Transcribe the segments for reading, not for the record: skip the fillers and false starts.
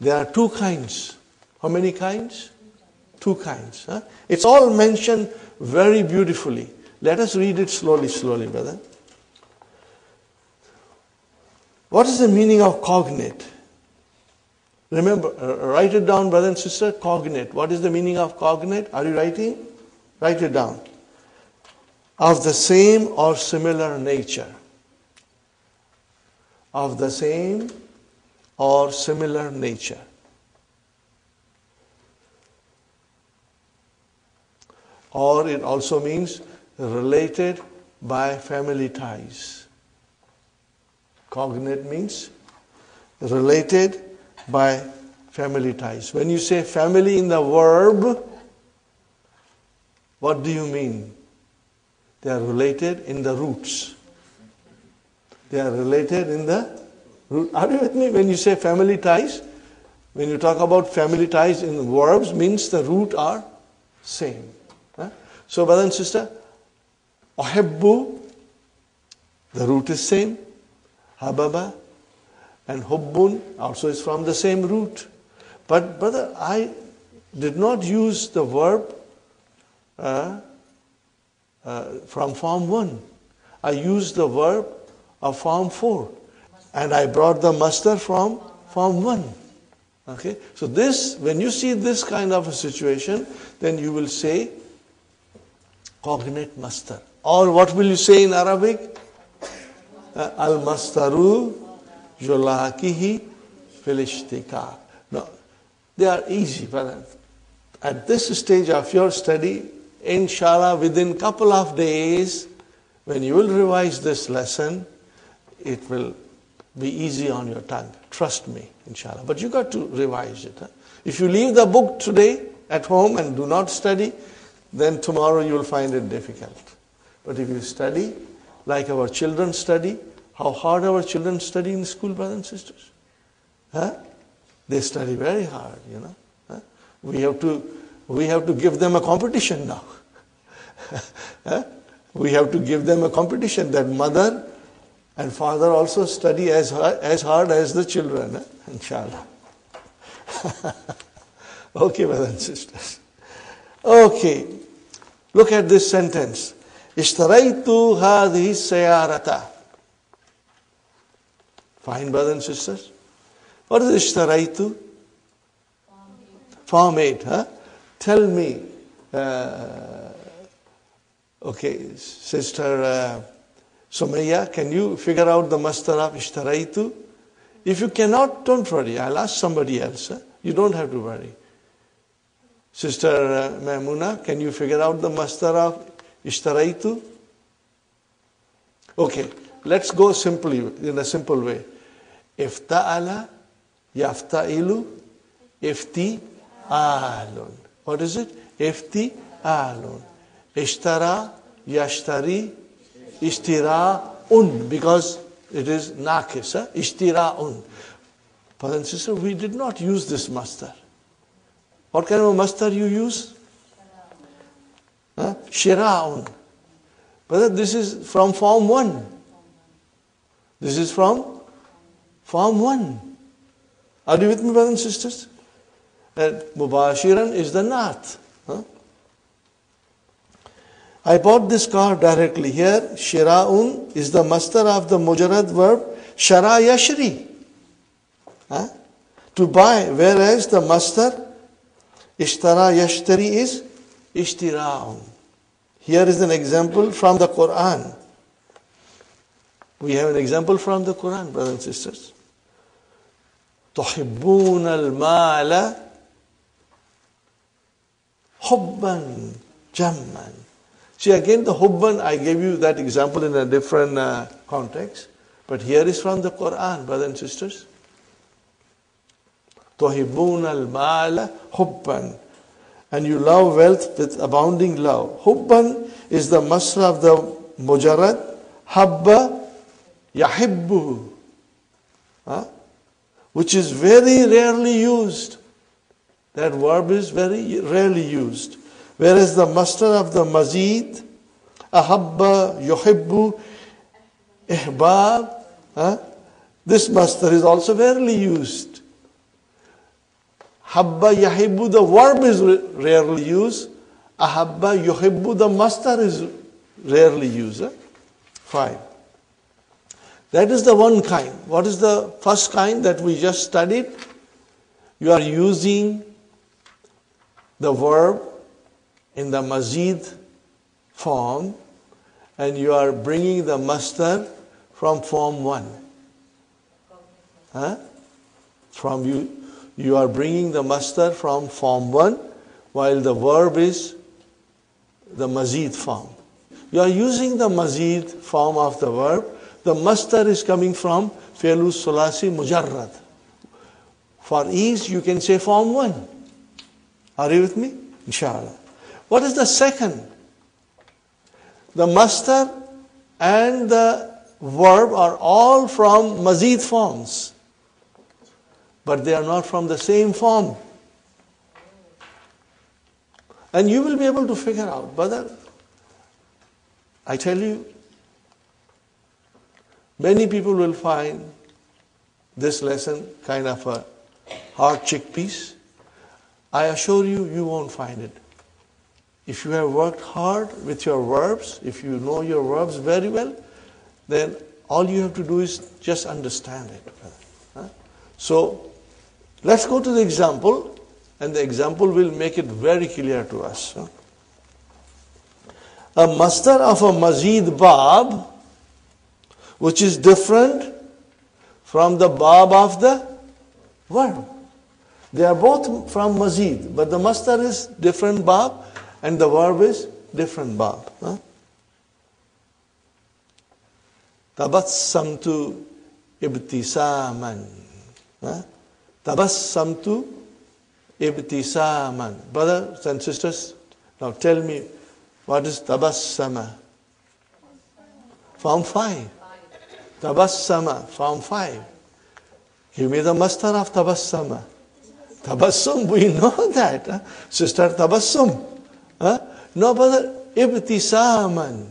There are two kinds. How many kinds? Two kinds. Huh? It's all mentioned very beautifully. Let us read it slowly, brother. What is the meaning of cognate? Remember, write it down, brother and sister. Cognate. What is the meaning of cognate? Are you writing? Write it down. Of the same or similar nature. Of the same or similar nature. Or it also means related by family ties. Cognate means related by family ties. When you say family in the verb, what do you mean? They are related in the roots. They are related in the root. Are you with me? When you say family ties, when you talk about family ties in verbs, means the root are same. Huh? So, brother and sister, uhibbu, the root is same. Hababa and hubbun also is from the same root. But brother, I did not use the verb from form 1. I used the verb of form 4. And I brought the masdar from form 1. Okay? So this, when you see this kind of a situation, then you will say cognate masdar. Or what will you say in Arabic? Al-masdaru yulakihi fil ishtiqaq. No, they are easy, brother. At this stage of your study, inshallah, within couple of days, when you will revise this lesson, it will be easy on your tongue. Trust me, inshallah. But you got to revise it. Huh? If you leave the book today at home and do not study, then tomorrow you will find it difficult. But if you study, like our children study, how hard our children study in school, brothers and sisters? Huh? They study very hard, you know. Huh? We have to give them a competition now. Huh? We have to give them a competition that mother and father also study as hard as the children, huh? Inshallah. Okay, brothers and sisters. Okay, look at this sentence. Ishtaraitu hadhihi sayarata. Fine, brothers and sisters. What is ishtaraitu? Form 8, huh? Tell me, okay, Sister Sumaya, can you figure out the masdar of ishtaraitu? If you cannot, don't worry. I'll ask somebody else. Huh? You don't have to worry. Sister Maimuna, can you figure out the masdar of ishtaraitu? Okay, let's go simply, in a simple way. Ifta'ala, yafta'ilu, ifti'alun. What is it? Ifti'alun. Ishtara, yashtari, ishtira'un. Because it is naqis, huh? Ishtira'un. Brother and sister, we did not use this masdar. What kind of a masdar you use? Huh? Shira'un. Brother, this is from form 1. This is from form 1. Are you with me, brothers and sisters? And Mubashiran is the naat. Huh? I bought this car directly. Here, shira'un is the masdar of the mujarrad verb shara yashri. Huh? To buy, whereas the masdar ishtara yashtari is ishtira'un. Here is an example from the Quran. We have an example from the Quran, brothers and sisters. تُحِبُّونَ الْمَالَ حُبًّا جَمًّا. See, again, the hubban, I gave you that example in a different context. But here is from the Quran, brothers and sisters. تُحِبُّونَ الْمَالَ حُبًّا. And you love wealth with abounding love. Hubban is the masdar of the mujarrad. Habba yahibbu. Which is very rarely used. That verb is very rarely used. Whereas the masdar of the mazid, ahabba, yuhibbu, ihbab, this masdar is also rarely used. Habba yahibbu, the verb is rarely used. Ahabba yuhibbu, the masdar is rarely used. Fine. That is the one kind. What is the first kind that we just studied? You are using the verb in the mazid form and you are bringing the masdar from form 1. You are bringing the masdar from form 1 while the verb is the mazid form. You are using the mazid form of the verb. The masdar is coming from fi'lu sulasi mujarrad. For ease, you can say form 1. Are you with me? Inshallah. What is the second? The masdar and the verb are all from mazid forms. But they are not from the same form. And you will be able to figure out, brother, I tell you, many people will find this lesson kind of a hard chickpeas. I assure you, you won't find it. If you have worked hard with your verbs, if you know your verbs very well, then all you have to do is just understand it. So, let's go to the example, and the example will make it very clear to us. A masdar of a mazid bab, which is different from the bab of the verb. They are both from mazid, but the masdar is different bab and the verb is different bab. Tabassamtu ibtisaman. Tabassamtu ibtisaman. Brothers and sisters, now tell me, what is tabassama? Form 5. Tabassama, form 5. Give me the masdar of tabassama. Tabassum, we know that. Sister, tabassum. No, brother, ibtisaman.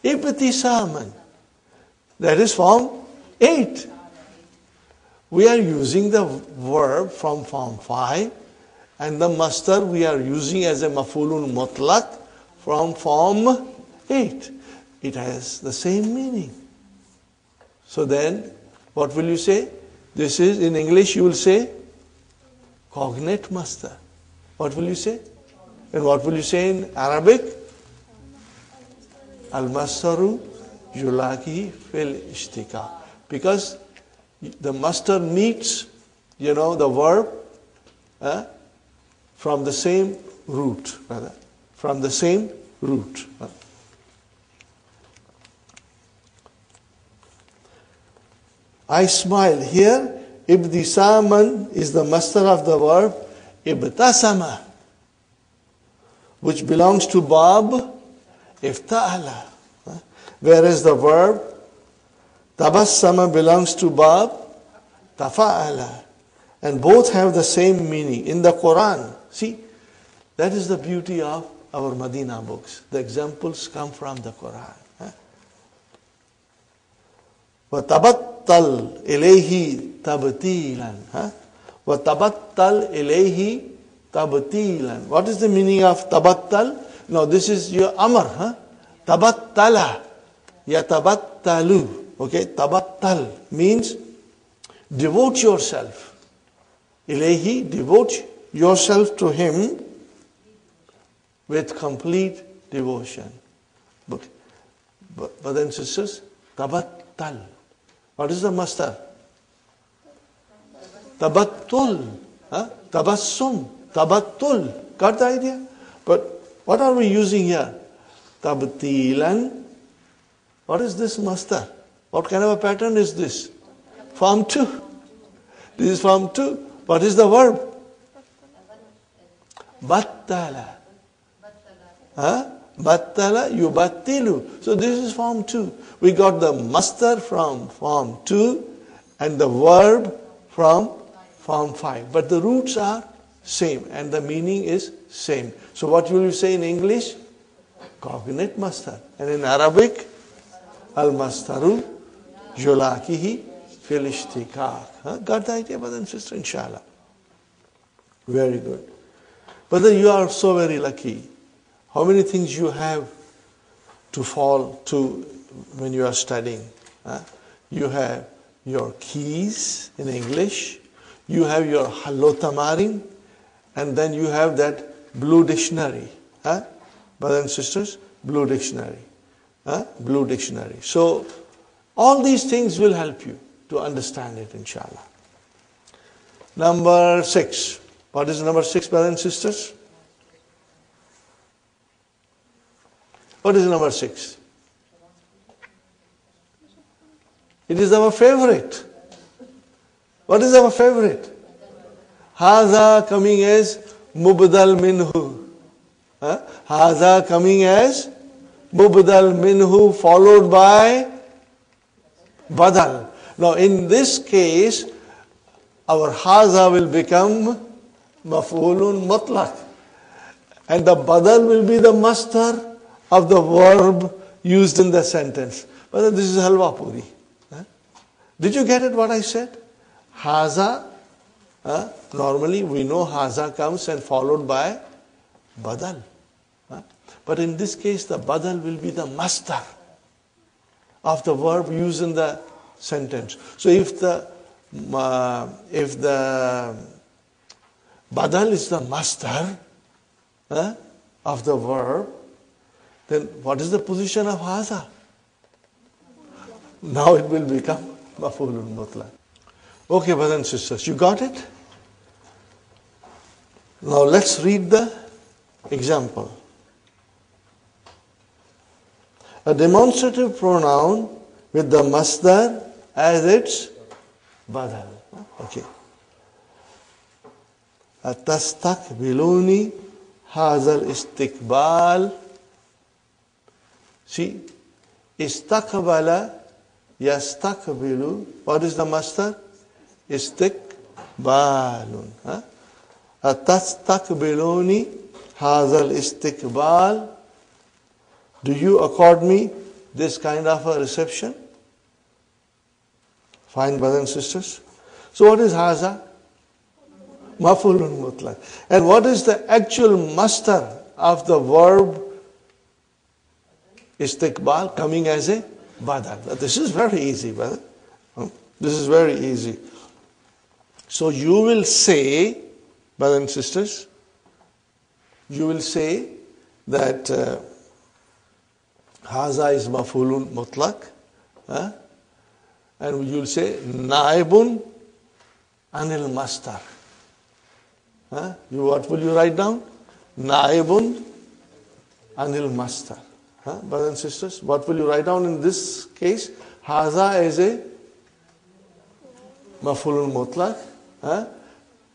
Ibtisaman. That is form 8. We are using the verb from form 5 and the masdar we are using as a maf'ulun mutlaq from form 8. It has the same meaning. So then, what will you say? This is, in English you will say, cognate masdar. What will you say? And what will you say in Arabic? Al-masdaru yulaki fil ishtika. Because the masdar meets, the verb from the same root. From the same root. I smile. Here, ibtisaman is the masdar of the verb ibtasama, which belongs to bab ifta'ala. Whereas the verb tabassama belongs to bab tafa'ala. And both have the same meaning in the Quran. See, that is the beauty of our Medina books. The examples come from the Quran. وَتَبَتَّلْ إِلَيْهِ تَبْتِيلًا. وَتَبَتَّلْ إِلَيْهِ تَبْتِيلًا. What is the meaning of tabattal? Now this is your amr. Tabattala. Yatabattalu. Okay, tabattal means devote yourself. Ilahi, devote yourself to him with complete devotion. But brothers and sisters, tabattal. What is the masdar? Tabattul. Tabassum. Tabattul. Got the idea? But what are we using here? Tabtilan. What is this masdar? What kind of a pattern is this? Form 2. This is form 2. What is the verb? Battala. Battala, yubattilu. So this is form 2. We got the masdar from form 2 and the verb from form 5. But the roots are same and the meaning is same. So what will you say in English? Cognate masdar. And in Arabic, al-masdaru yulakihi fil ishtiqaq. Got the idea, brother and sister? Inshallah. Very good. Brother, you are so very lucky. How many things you have to fall to when you are studying? You have your keys in English, you have your halotamarin, and then you have that blue dictionary. Brothers and sisters, blue dictionary. Blue dictionary. So, all these things will help you to understand it, inshallah. Number 6. What is number 6, brothers and sisters? What is number 6? It is our favorite. What is our favorite? Haza coming as mubdal minhu. Haza coming as mubdal minhu followed by badal. Now in this case, our haza will become maf'ulun mutlaq. And the badal will be the masdar of the verb used in the sentence. But this is halwa puri. Did you get it what I said? Haza, normally we know haza comes and followed by badal. But in this case, the badal will be the masdar of the verb used in the sentence. So if the badal is the masdar of the verb, then what is the position of haza? Now it will become maf'ulun mutlaq. Okay, brothers and sisters, you got it? Now let's read the example. A demonstrative pronoun with the masdar as its badal. Okay. Tastakbiluni hazal istiqbal. See, istakbala yastakbilu. What is the masdar? Istiqbalun. Tastakbiluni hazal istiqbal. Do you accord me this kind of a reception? Fine, brothers and sisters. So what is haza? Maf'ulun mutlaq. And what is the actual masdar of the verb istiqbal coming as a badal? This is very easy, brother. This is very easy. So you will say, brothers and sisters, you will say that haza is maf'ulun mutlaq, and you will say naibun anil masdar. What will you write down? Naibun anil masdar. Brothers and sisters, what will you write down in this case? Haza is a maf'ulun mutlaq.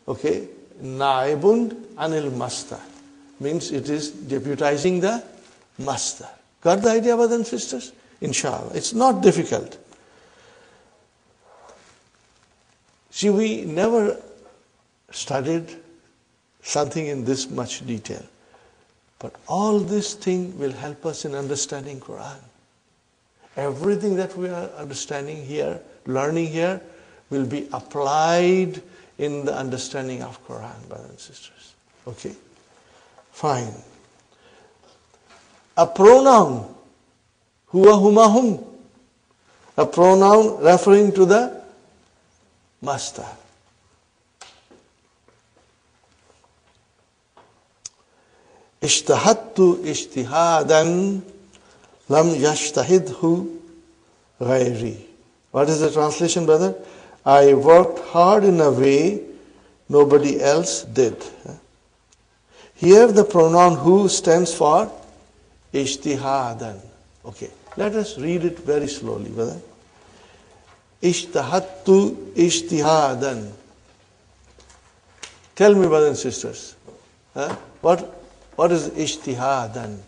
Okay, naibun anil masdar means it is deputizing the masdar. Got the idea, brothers and sisters? Inshallah. It's not difficult. See, we never studied something in this much detail. But all this thing will help us in understanding Quran. Everything that we are understanding here, learning here, will be applied in the understanding of Quran, brothers and sisters. Okay? Fine. A pronoun, huwa, huma, hum. A pronoun referring to the masdar. Ishtahadtu ishtihadan lam yashtahidhu ghairi. What is the translation, brother? I worked hard in a way nobody else did. Here the pronoun who stands for ishtihadan. Okay, let us read it very slowly, brother. Ishtahadtu ishtihadan. Tell me, brothers and sisters, what is ishtihadan?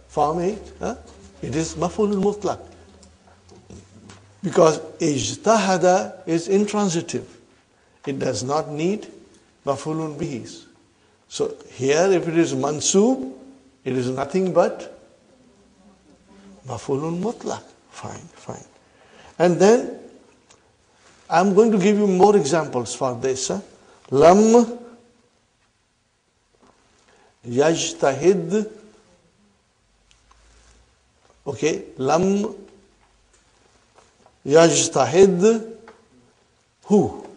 Form 8. It is maf'ulun mutlaq. Because ijtahada is intransitive. It does not need maf'ulun bihi. So here if it is mansub, it is nothing but maf'ulun mutlaq. Fine. And then I'm going to give you more examples for this. Lam yajtahid. Okay, lam yajtahid. Who?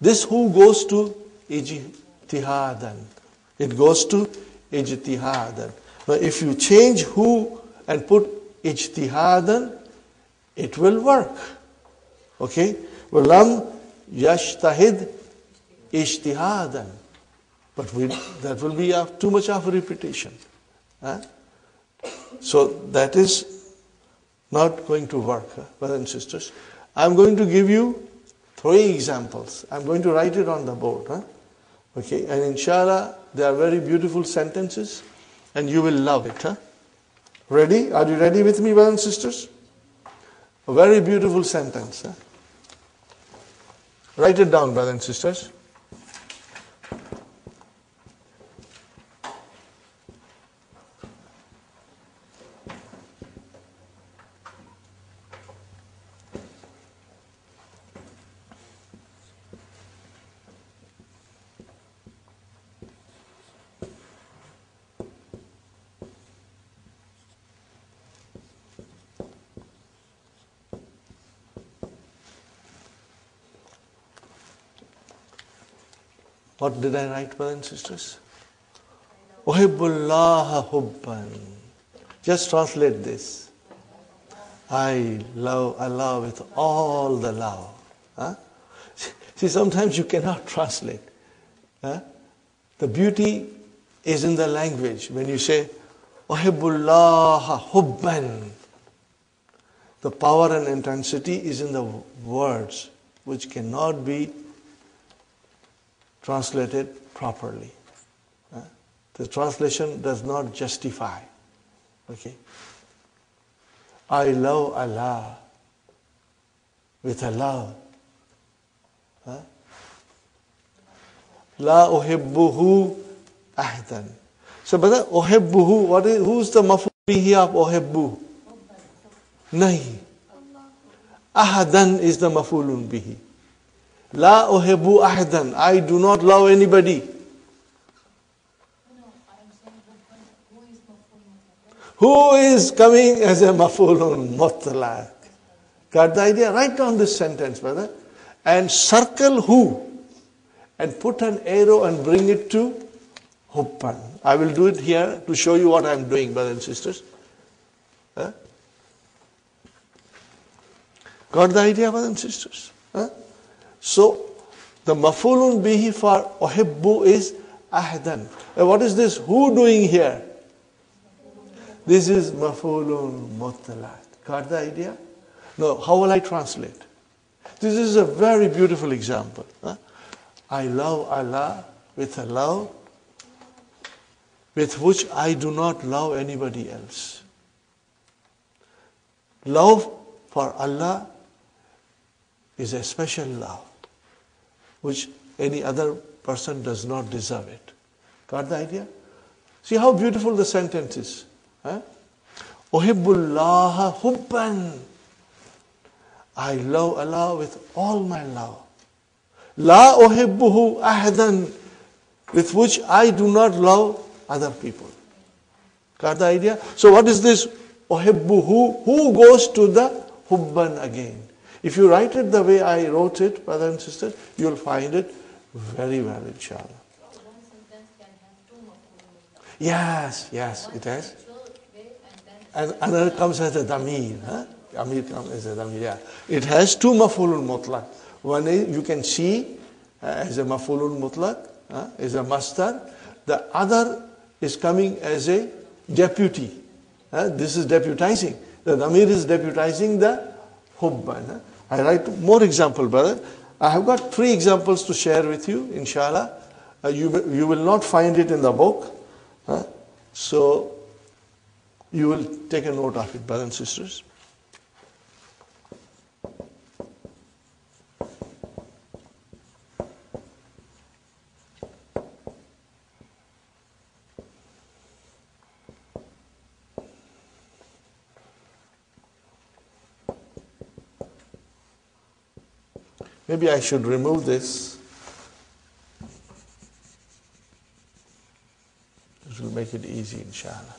This who goes to ijtihadan. It goes to ijtihadan. Now if you change who and put ijtihadan, it will work. Okay? Well, lam yajtahid ijtihadan. But that will be too much of a repetition. So that is not going to work, brothers and sisters. I'm going to give you 3 examples. I'm going to write it on the board. Okay, and inshallah, they are very beautiful sentences and you will love it. Ready? Are you ready with me, brothers and sisters? A very beautiful sentence. Write it down, brothers and sisters. What did I write, brothers and sisters? Uhibbullaha hubban. Just translate this. I love Allah with all the love. See, sometimes you cannot translate. The beauty is in the language. When you say, Uhibbullaha hubban, the power and intensity is in the words, which cannot be translated properly. The translation does not justify. Okay. I love Allah with a love. La uhibbuhu ahdan. So, brother, uhibbuhu, who's the maf'ul bihi of uhibbu? Nahi. Ahadan is the maf'ulun bihi. La uhibbu ahdan. I do not love anybody. Who is coming as a maf'ulun mutlaq? Got the idea? Write down this sentence, brother. And circle who. And put an arrow and bring it to hubban. I will do it here to show you what I am doing, brothers and sisters. Got the idea, brothers and sisters? So, the maf'ulun bihi for uhibbu is ahdan. What is this who doing here? This is maf'ulun mutlaq. Got the idea? Now, how will I translate? This is a very beautiful example. I love Allah with a love with which I do not love anybody else. Love for Allah is a special love, which any other person does not deserve it. Got the idea? See how beautiful the sentence is. Uhibbullaha hubban. I love Allah with all my love. La uhibbuhu ahdan, with which I do not love other people. Got the idea? So what is this uhibbuhu? Who goes to the hubban again? If you write it the way I wrote it, brothers and sisters, you will find it very well, inshallah. One sentence can have 2 maf'ul. Yes, it has. And another comes as a damir. Amir comes as a damir, yeah. It has 2 maf'ulun mutlaq. One is, you can see as a maf'ulun mutlaq, as a masdar. The other is coming as a deputy. This is deputizing. The damir is deputizing the hubban. I write more example, brother. I have got 3 examples to share with you, inshallah. You will not find it in the book. So, you will take a note of it, brothers and sisters. Maybe I should remove this. This will make it easy, inshallah.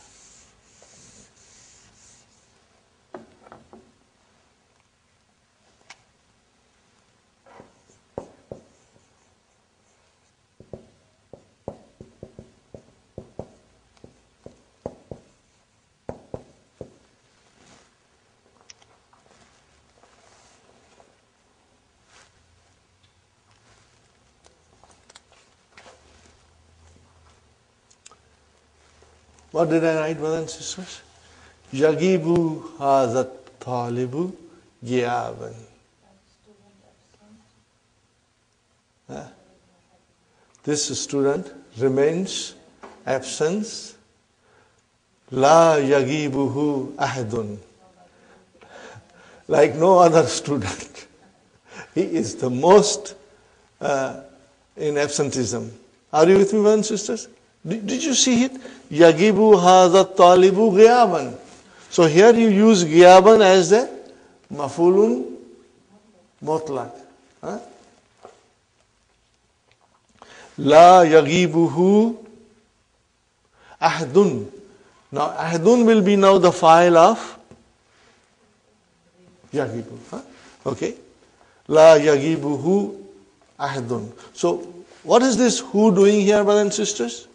What did I write, brothers and sisters? Yagibu hazat talibu giyaban. This student remains absent. La yagibuhu ahadun. Like no other student. He is the most in absenteeism. Are you with me, brothers and sisters? Did you see it? Yagibu hazat talibu giyaban. So here you use giyaban as the mafulun mutlaq. La yagibuhu ahdun. Now ahdun will be now the file of yagibu. Okay. La yagibuhu ahdun. So what is this who doing here, brothers and sisters?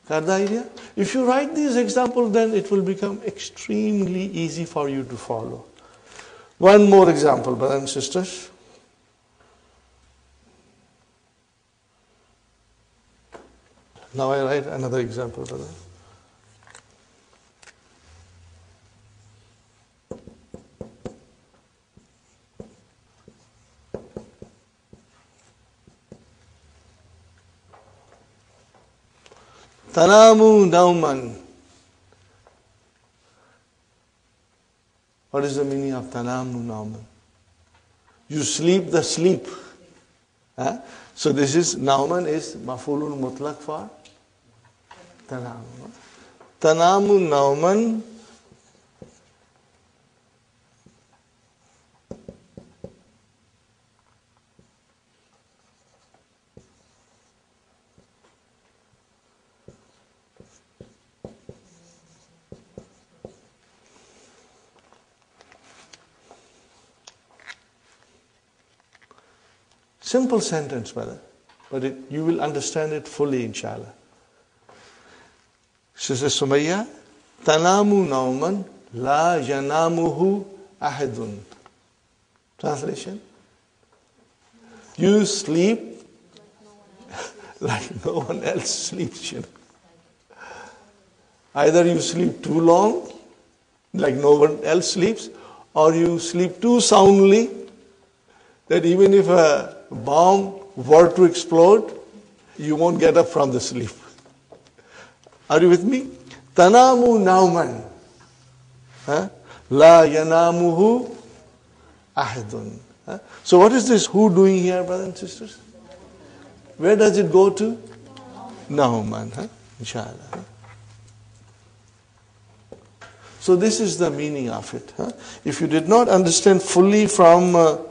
Got the idea? If you write these examples, then it will become extremely easy for you to follow. One more example, brothers and sisters. Now I write another example, brother. Tanamu nauman. What is the meaning of tanamu nauman? You sleep the sleep. So this is, nauman is mafulun mutlaq for tanamu. Tanamu nauman. Simple sentence, brother, but you will understand it fully, inshallah. Sister Sumayya, tanamu nauman la yanamuhu ahadun. Translation? You sleep like no one else sleeps, Either you sleep too long, like no one else sleeps, or you sleep too soundly that even if a bomb were to explode, you won't get up from the sleep. Are you with me? Tanamu nauman. La yanamuhu ahadun. So what is this who doing here, brothers and sisters? Where does it go to? Nauman. Inshallah. So this is the meaning of it. If you did not understand fully from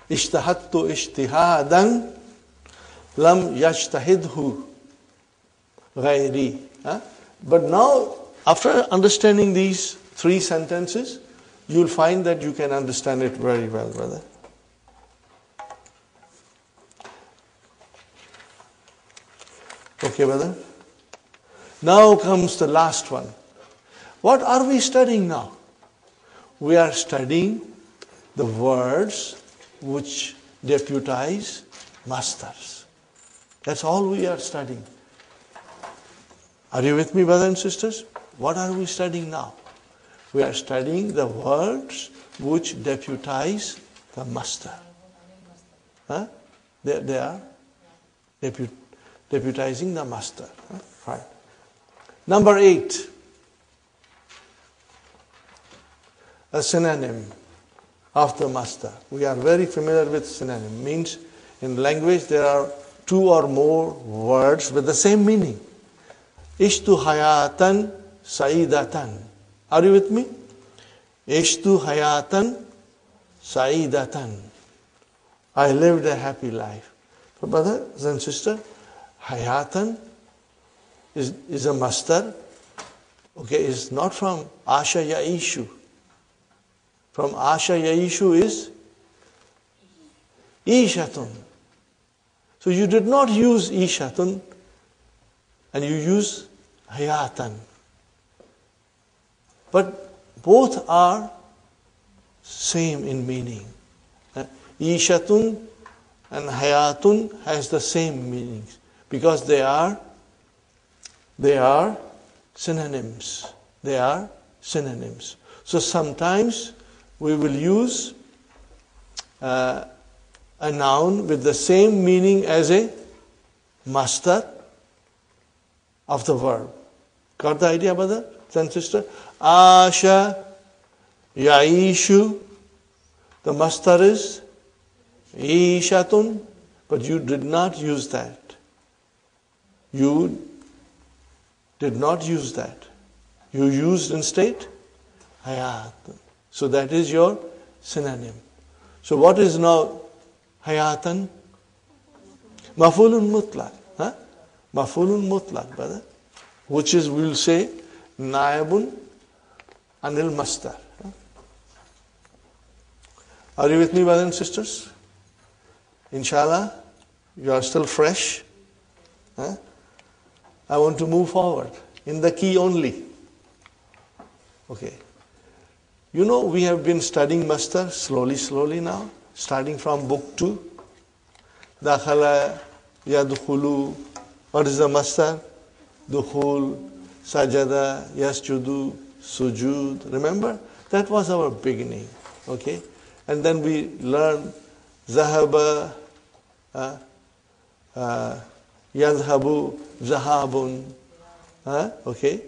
Ishtahattu ishtihadan lam yajtahidhu ghairi. But now, after understanding these three sentences, you will find that you can understand it very well, brother. Okay, brother? Now comes the last one. What are we studying now? We are studying the words which deputize masters. That's all we are studying. Are you with me, brothers and sisters? What are we studying now? We are studying the words which deputize the master. They are deputizing the master. Right. Number 8. A synonym of the master. We are very familiar with synonym. Means in language there are two or more words with the same meaning. Ishtu hayatan saidatan. Are you with me? Ishtu hayatan sa'idatan. I lived a happy life. So brothers and sisters, hayatan is a masdar. Okay, is not from Asha Yaishu. From Asha Yaishu is Ishatun. So you did not use Ishatun and you use Hayatan. But both are same in meaning. Ishatun and Hayatun has the same meanings because they are synonyms. They are synonyms. So sometimes we will use a noun with the same meaning as a masdar of the verb. Got the idea, brother and sister? Asha Yaishu. The masdar is Ishatun, but you did not use that. You did not use that. You used instead Hayat. So that is your synonym. So what is now Hayatan? Maf'ulun mutlaq. Maf'ulun mutlaq, brother. Which is, we will say, Naibun anil masdar. Are you with me, brothers and sisters? Inshallah, you are still fresh. I want to move forward in the key only. Okay. You know, we have been studying masdar slowly now, starting from book 2. Dakhala, yadkhulu. What is the masdar? Dukhul, sajada, yasjudu, sujud. Remember? That was our beginning. Okay? And then we learned zahaba, yadhabu, zahabun. Okay?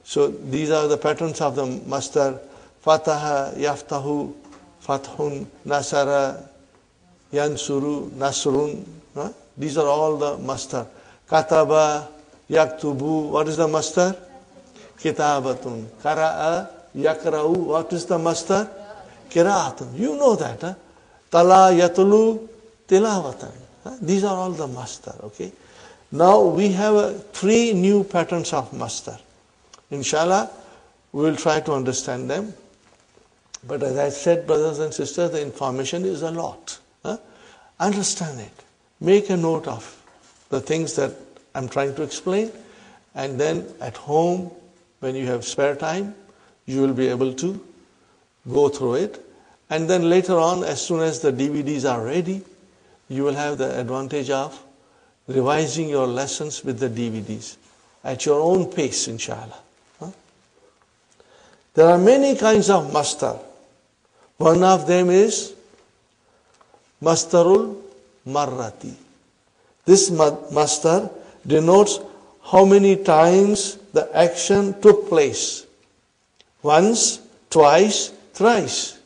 So these are the patterns of the masdar. Fataha, yaftahu, fathun, nasara, yansuru, nasrun. These are all the masdar. Kataba, yaktubu. What is the masdar? Kitabatun. Kara'a, yakra'u. What is the masdar? Kira'atun. You know that. Tala, yatulu, tilawatan. These are all the masdar. Okay. Now we have 3 new patterns of masdar. Inshallah, we will try to understand them. But as I said, brothers and sisters, the information is a lot. Understand it. Make a note of the things that I'm trying to explain. And then at home, when you have spare time, you will be able to go through it. And then later on, as soon as the DVDs are ready, you will have the advantage of revising your lessons with the DVDs at your own pace, inshallah. There are many kinds of masdar. One of them is masdarul marrati. This masdar denotes how many times the action took place. Once, twice, thrice.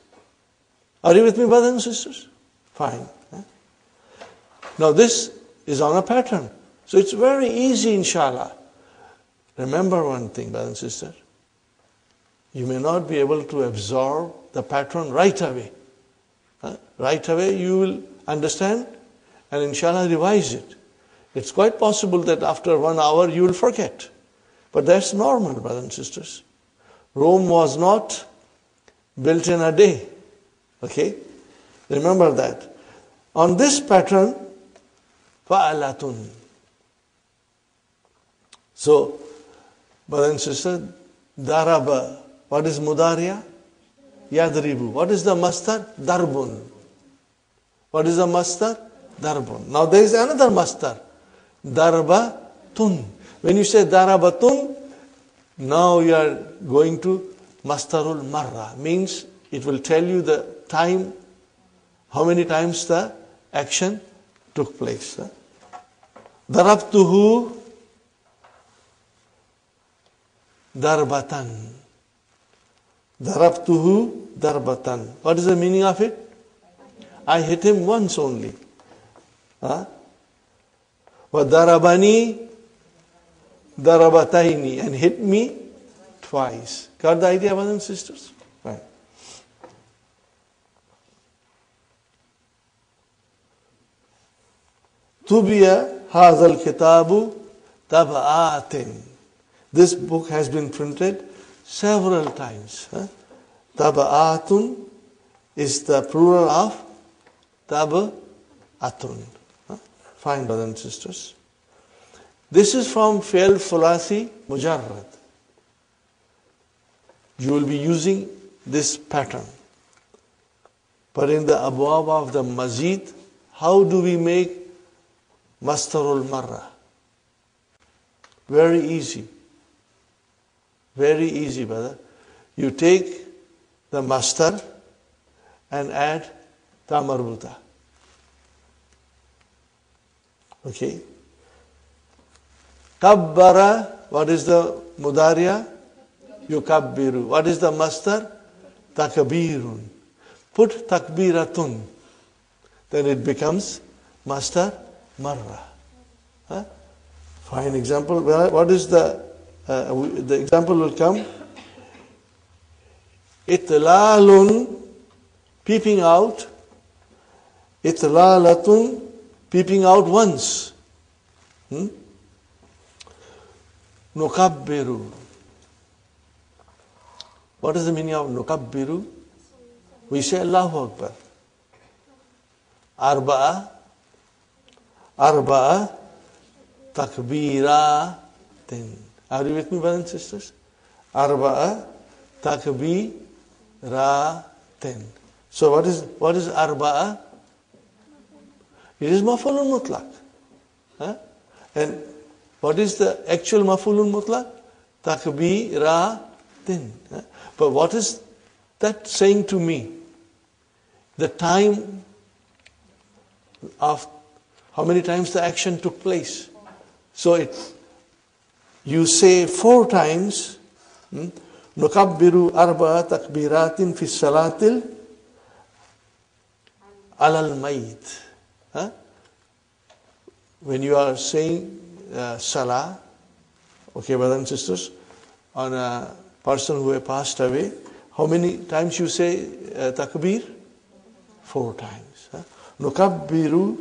Are you with me, brothers and sisters? Fine. Now this is on a pattern. So it's very easy, inshallah. Remember one thing, brothers and sisters. You may not be able to absorb the pattern right away. Right away you will understand and inshallah revise it. It's quite possible that after 1 hour you will forget. But that's normal, brothers and sisters. Rome was not built in a day. Okay? Remember that. On this pattern, fa'alatun. So, brothers and sisters, daraba. What is mudariya? Yadribu. What is the masdar? Darbun. What is the masdar? Darbun. Now there is another masdar. Darbatun. When you say darabatun, now you are going to masdarul marra. Means it will tell you the time, how many times the action took place. Darabtuhu darbatan. Darabtuhu darbatan. What is the meaning of it? I hit him once only. Wa darabani darabataini, and hit me twice. Got the idea, brothers and sisters? Right. Tubiya hazal kitabu tab'atin. This book has been printed several times. Tab'atun is the plural of tab'atun. Fine, brothers and sisters. This is from Fi'l Thulathi Mujarrad. You will be using this pattern. But in the abwab of the Mazid, how do we make Mastarul Marra? Very easy. Very easy, brother. You take the mastar and add ta marbuta. Okay. Kabbara, what is the mudariya? Yukabbiru. What is the mastar? Takbirun. Put takbiratun. Then it becomes mastar marra. Fine example. What is the example will come? Itlalun, peeping out. Itlalatun, peeping out once. Nukabbiru. What is the meaning of nukabbiru? We say Allahu Akbar. Arba'a takbiratin. Are you with me, brothers and sisters? Arba'a takbiratin. So what is arba'a? It is maf'ulun mutlaq. And what is the actual maf'ulun mutlaq? Takbiratin. But what is that saying to me? The time of how many times the action took place. So you say 4 times, nukabbiru arba'a takbiratin fi salatil alal mayit. When you are saying salah, okay, brothers and sisters, on a person who has passed away, how many times you say takbir? 4 times. Nukabbiru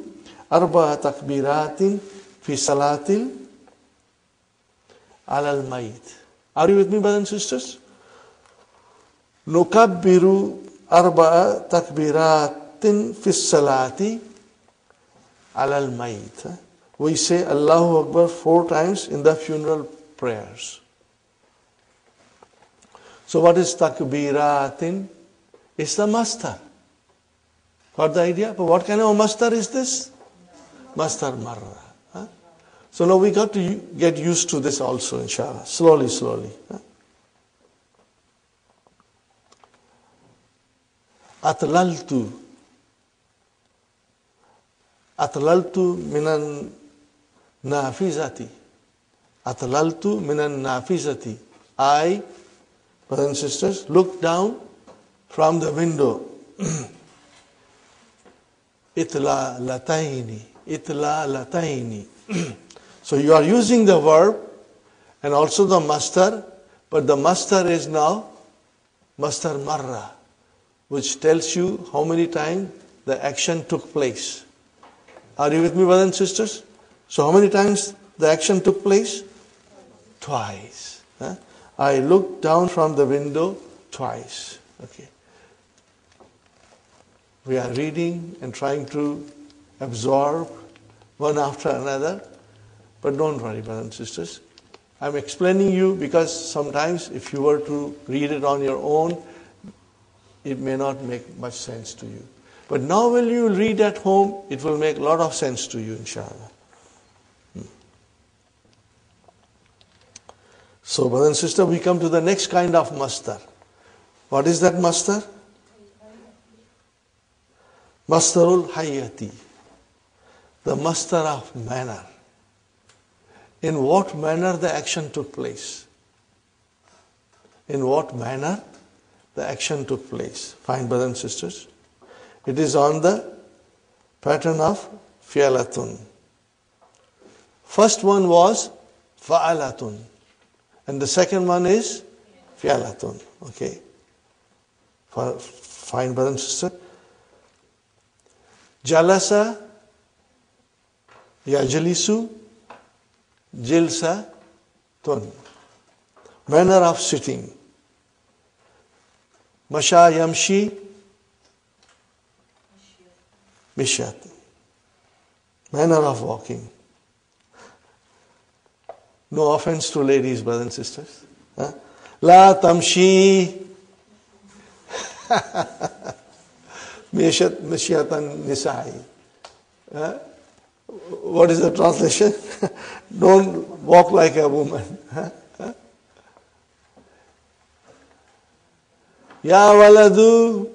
arba'a takbiratin fi salatil alal mayit. Are you with me, brothers and sisters? Nukabbiru arba'a takbiratin fi salati alal mayit. We say Allahu Akbar 4 times in the funeral prayers. So what is takbiratin? It's the mastar. Got the idea? But what kind of mastar is this? Mastar marra. So now we got to get used to this also, inshallah. Slowly. Atlaltu minan nafizati. Atlaltu minan nafizati. I, brothers and sisters, look down from the window. Itla lataini. So you are using the verb and also the mastar, but the mastar is now mastar marra, which tells you how many times the action took place. Are you with me, brothers and sisters? So how many times the action took place? Twice. I looked down from the window twice. Okay. We are reading and trying to absorb one after another. But don't worry, brothers and sisters. I'm explaining you because sometimes if you were to read it on your own, it may not make much sense to you. But now when you read at home, it will make a lot of sense to you, inshallah. So, brothers and sisters, we come to the next kind of mastar. What is that mastar? Mastarul hayati. The mastar of manner. In what manner the action took place? In what manner the action took place? Fine, brothers and sisters. It is on the pattern of fi'alatun. First one was fa'alatun. And the second one is fi'alatun. Okay. Fine, brothers and sisters. Jalasa Yajlisu jilsatun. Manner of sitting. Masha yamshi mishyat. Manner of walking. No offense to ladies, brothers and sisters. Huh? La tamshi mishyatan nisai. What is the translation? Don't walk like a woman. Ya waladu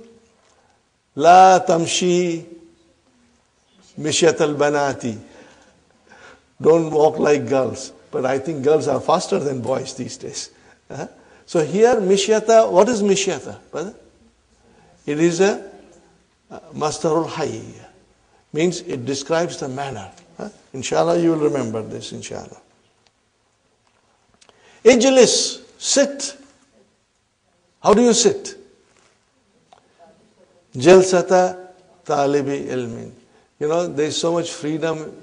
la tamshi mishyatal banati. Don't walk like girls. But I think girls are faster than boys these days. So here mishyata, what is mishyata, brother? It is a masdarul hayy. Means it describes the manner. Inshallah you will remember this, inshallah. Ijlis, sit. How do you sit? Jalsata talibi ilmin. You know, there is so much freedom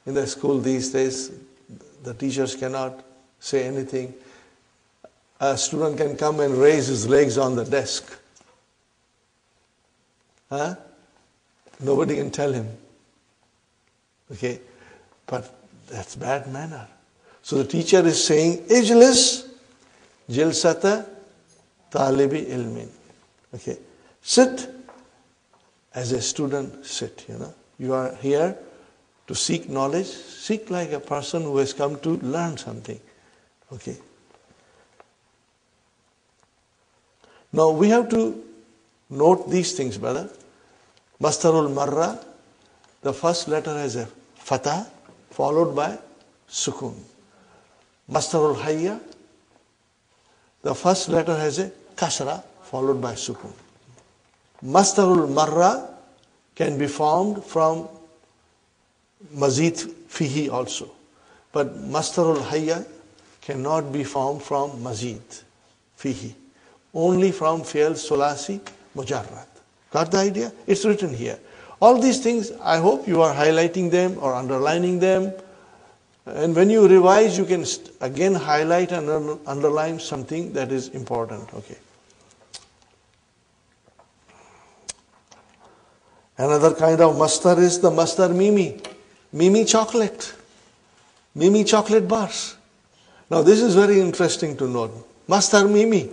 in the school these days. The teachers cannot say anything. A student can come and raise his legs on the desk. Nobody can tell him. Okay? But that's bad manner. So the teacher is saying, Ijlis jilsata talibi ilmin. Okay? Sit as a student sit, you know. You are here to seek knowledge. Seek like a person who has come to learn something. Okay? Now we have to note these things, brother. Mastarul marra, the first letter has a fatah followed by sukun. Mastarul hayya, the first letter has a kasra followed by sukun. Mastarul marra can be formed from mazid fihi also. But mastarul hayya cannot be formed from mazid fihi. Only from fi'l sulasi mujarrad. Got the idea? It's written here. All these things, I hope you are highlighting them or underlining them. And when you revise, you can again highlight and underline something that is important. Okay. Another kind of mastar is the mastar mimi. Mimi chocolate. Mimi chocolate bars. Now this is very interesting to note. Mastar mimi.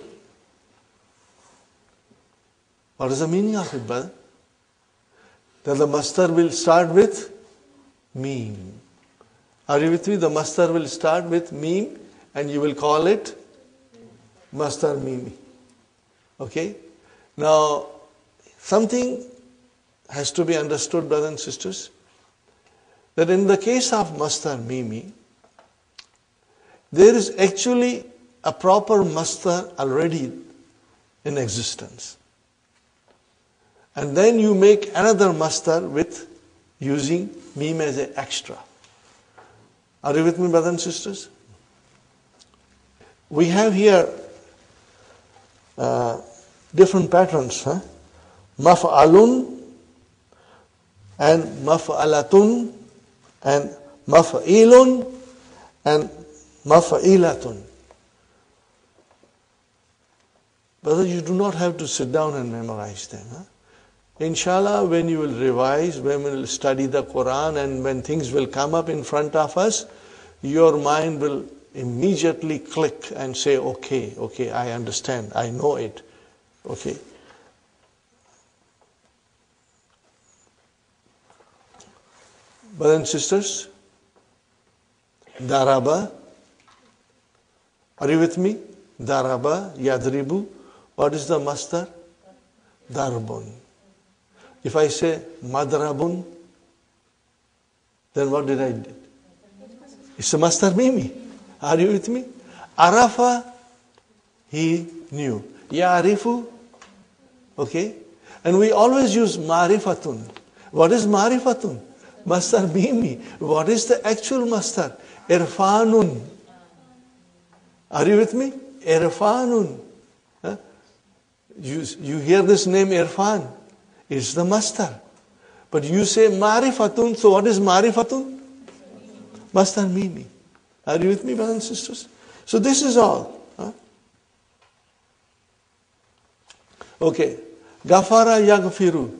What is the meaning of it, brother? That the mastar will start with meme. Are you with me? The mastar will start with meme and you will call it mastar mimi. Okay? Now, something has to be understood, brothers and sisters, that in the case of mastar mimi, there is actually a proper mastar already in existence. And then you make another mastar with using meme as an extra. Are you with me, brothers and sisters? We have here different patterns. Maf'alun and maf'alatun and maf'ilun and maf'ilatun. Brother, you do not have to sit down and memorize them. Inshallah, when you will revise, when we will study the Quran and when things will come up in front of us, your mind will immediately click and say, okay, I understand, I know it. Okay. Brothers and sisters, daraba, are you with me? Daraba, yadribu, what is the mastar? Darbun. If I say madrabun, then what did I do? It's a mastar mimi. Are you with me? Arafa, he knew. Ya'rifu, okay? And we always use marifatun. What is marifatun? Mastar mimi. What is the actual mastar? Irfanun. Are you with me? Irfanun. Huh? You hear this name Irfan. It's the mastar. But you say marifatun, so what is marifatun? Mastar Mimi. Are you with me, brothers and sisters? So this is all. Okay. Gafara Yaghfiru.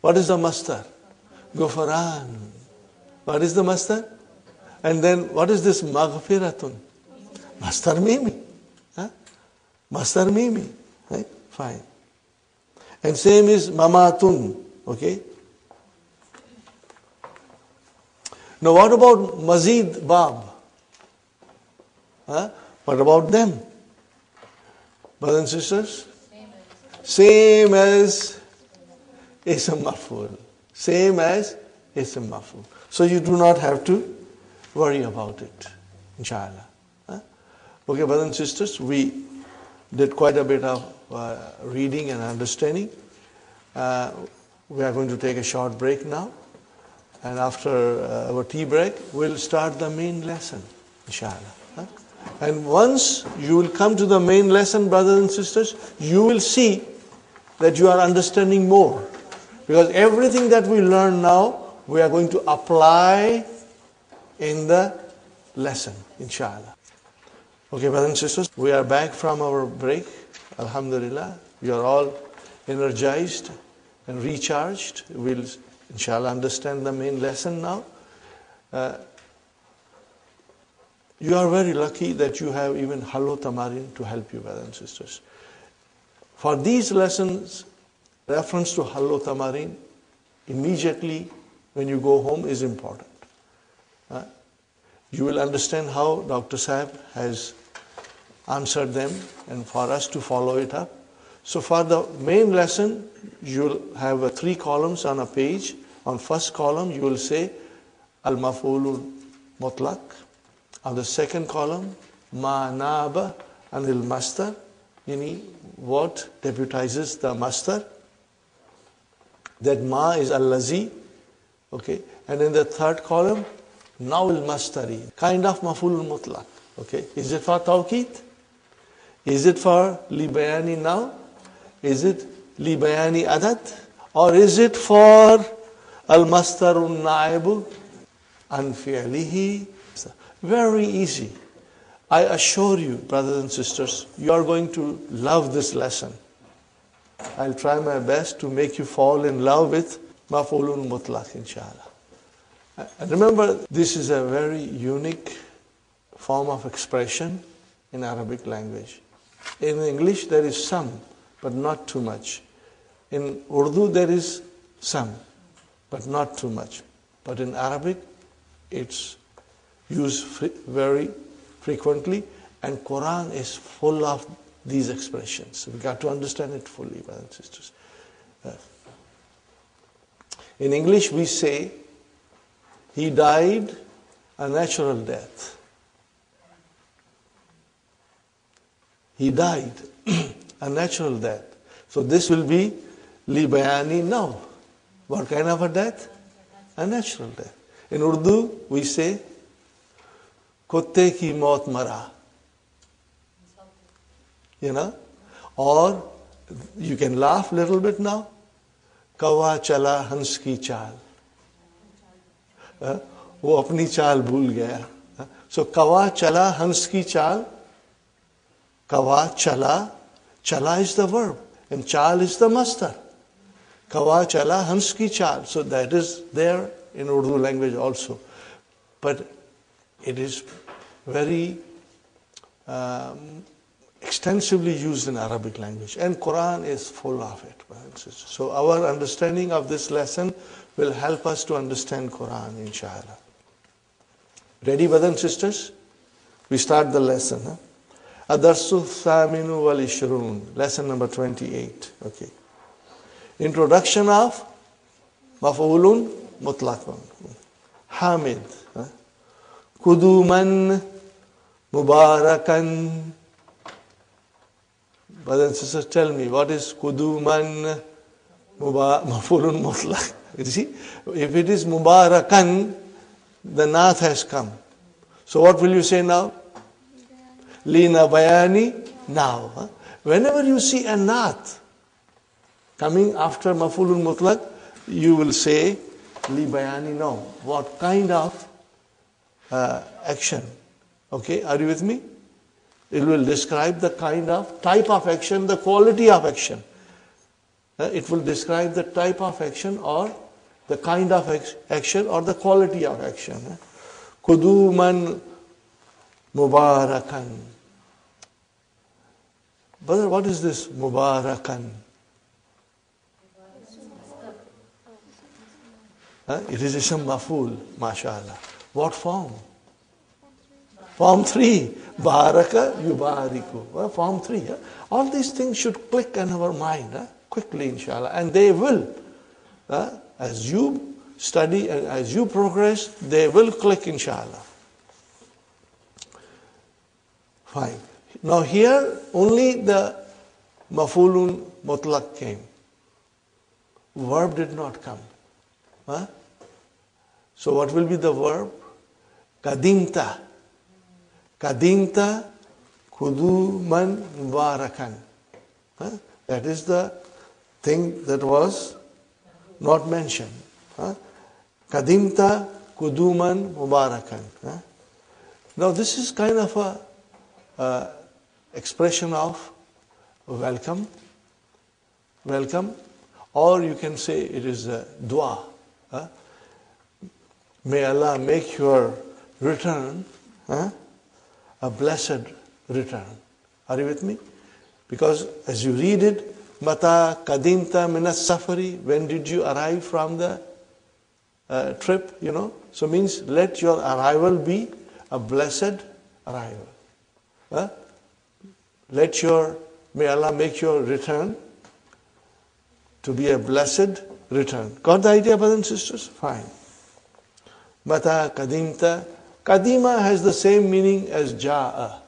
What is the mastar? Ghafaran. What is the mastar? And then what is this Maghfiratun? Mastar Mimi. Mastar Mimi. Right? Fine. And same is Mamatun. Okay. Now what about Mazid Bab? What about them? Brothers and sisters? Same as Ism Maf'ul. Same as Ism Maf'ul. So you do not have to worry about it, inshallah. Okay, brothers and sisters, we did quite a bit of reading and understanding. We are going to take a short break now. And after our tea break, we'll start the main lesson, inshallah. And once you will come to the main lesson, brothers and sisters, you will see that you are understanding more. Because everything that we learn now, we are going to apply in the lesson, inshallah. Okay, brothers and sisters, we are back from our break. Alhamdulillah, we are all energized and recharged. We'll, inshallah, understand the main lesson now. You are very lucky that you have even Hallo Tamarin to help you, brothers and sisters. For these lessons, reference to Hallo Tamarin immediately when you go home is important. You will understand how Dr. Sahib has answered them and for us to follow it up. So for the main lesson, you will have 3 columns on a page. On first column, you will say Al-Maf'ulul Mutlaq. On the second column, Ma Naba Anil Mastar, meaning what deputizes the Mastar. That Ma is Al-Lazi. Okay. And in the third column, Nawil Mastari, kind of Maf'ulul Mutlaq. Okay. Is it for Tawqeed? Is it for Li Bayani Now? Is it Li Bayani Adad? Or is it for Al-Mastarun Na'ibu An Fi'lihi? Very easy. I assure you, brothers and sisters, you are going to love this lesson. I'll try my best to make you fall in love with Maf'ulun Mutlaq, inshallah. And remember, this is a very unique form of expression in Arabic language. In English, there is some, but not too much. In Urdu, there is some, but not too much. But in Arabic, it's used very frequently, and Quran is full of these expressions. We got to understand it fully, brothers and sisters. In English, we say, he died a natural death. He died a natural death. So this will be Li Bayani Now. What kind of a death? A natural death. In Urdu, we say, Kutte ki maut mara. You know? Or you can laugh a little bit now. Kawa chala hans ki chal. वो अपनी चाल भूल गया. So kawa chala hans ki chal. Kawa chala. Chala is the verb and chal is the mastar. Kawa chala hans ki chal. So that is there in Urdu language also. But it is very extensively used in Arabic language. And Quran is full of it. So our understanding of this lesson will help us to understand Quran, inshallah. Ready, brothers and sisters? We start the lesson. Adarsu Thaminu wal Ishrun, lesson number 28. Okay. Introduction of Maf'ulun Mutlaqun. Hamid. Kuduman Mubarakan. Brothers and sisters, tell me, what is Kuduman Maf'ulun Mutlaq? You see, if it is Mubarakan, the Nath has come. So what will you say now? Lina Bayani Now. Whenever you see a Nath coming after Maf'ulun Mutlaq, you will say Li Bayani Now. What kind of action. Okay, are you with me? It will describe the kind of type of action, the quality of action. It will describe the type of action or the kind of action or the quality of action. Kuduman Mubarakan. Brother, what is this Mubarakan? It is Ism Maful, mashallah. What form? Form 3. Baraka Yubariku. Form 3. All these things should click in our mind quickly, inshallah. And they will. As you study and as you progress, they will click, inshallah. Fine. Now here, only the Mafulun Mutlaq came. Verb did not come. So what will be the verb? Kadimta. Kadimta kuduman mubarakan. That is the thing that was not mentioned. Kadimta kuduman mubarakan. Now this is kind of a expression of welcome. Welcome. Or you can say it is a dua. May Allah make your return a blessed return. Are you with me? Because as you read it, Mata kadimta minas safari, when did you arrive from the trip, So means let your arrival be a blessed arrival. May Allah make your return to be a blessed return. Got the idea, brothers and sisters? Fine. Mata kadimta. Kadima has the same meaning as ja'a.